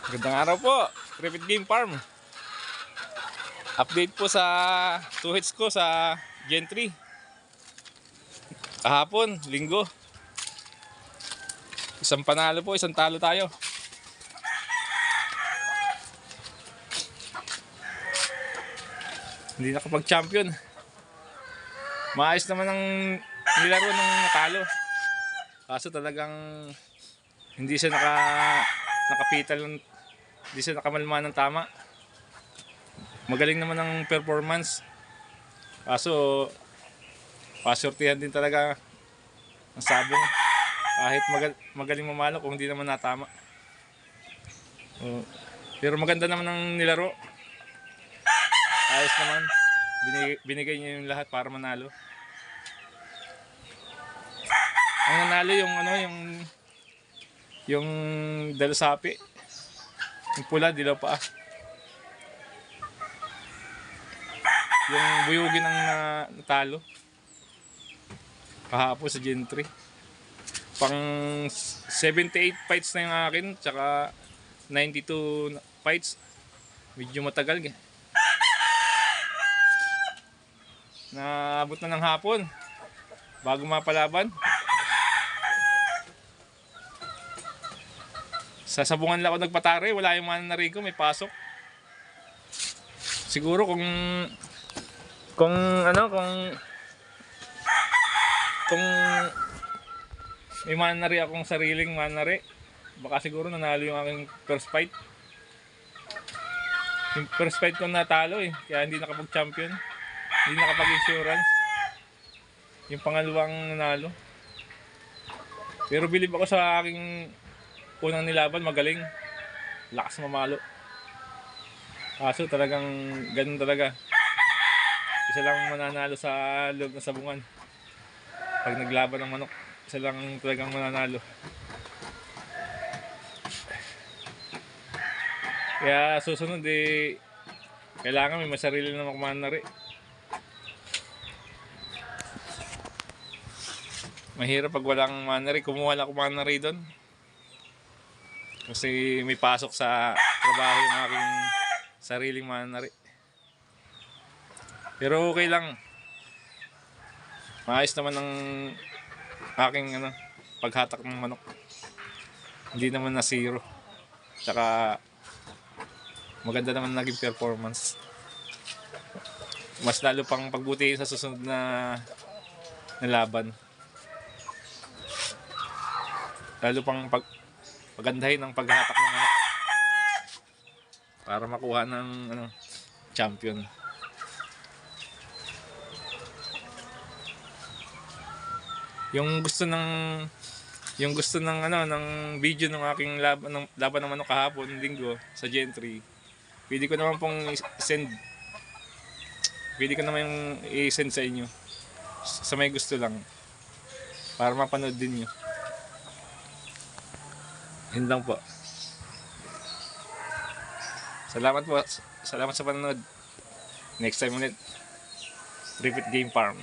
Magandang araw po, Tripit Game Farm. Update po sa 2 hits ko sa Gen 3. Kahapon, linggo. Isang panalo po, isang talo tayo. Hindi nakapag-champion. Maayos naman ang nilaro ng natalo. Kaso talagang hindi siya nakapital, hindi siya nakamalma ng tama. Magaling naman ang performance. Kaso pasortihan din talaga ang sabong. Kahit magaling mamalo kung hindi naman natama. Pero maganda naman ang nilaro. Ayos naman. Binigay niya yung lahat para manalo. Ang nanalo yung dalasapi. Yung pula, dilaw pa. Yung buyugin ang natalo. Kahapon sa Gen 3. Pang 78 fights na yung akin, tsaka 92 fights. Medyo matagal. Naabot na ng hapon bago mapalaban. Sa sabungan lang ako nagpatari, wala yung mananari ko, may pasok. Siguro kung may mananari akong sariling mananari, baka siguro nanalo yung aking first fight. Yung first fight ko natalo kaya hindi nakapag-champion. Hindi nakapag-insurance. Yung pangalawang nanalo. Pero bilib ako sa aking unang nilaban, magaling. Lakas mamalo. Kaso talagang ganun talaga. Isa lang mananalo sa loob ng sabungan. Pag naglaban ng manok, isa lang talagang mananalo. Kaya susunod kailangan may masarili na mananari. Mahirap pag walang mananari. Kumuha lang ako mananari doon. Kasi may pasok sa trabaho yung aking sariling mananari. Pero okay lang. Maayos naman ang aking paghatak ng manok. Hindi naman na zero. Tsaka maganda naman naging performance. Mas lalo pang pagbutihin sa susunod na laban. Lalo pang pagandahin ang paghatak ng manok para makuha ng champion. Yung gusto ng ng video ng aking laban ng manok kahapon linggo sa Gen 3. Pwede ko naman pong i-send. Pwede ko naman yung i-send sa inyo. Sa may gusto lang. Para mapanood din niyo. Yun lang po. Salamat po. Salamat sa panonood. Next time ulit. Tripit Game Farm.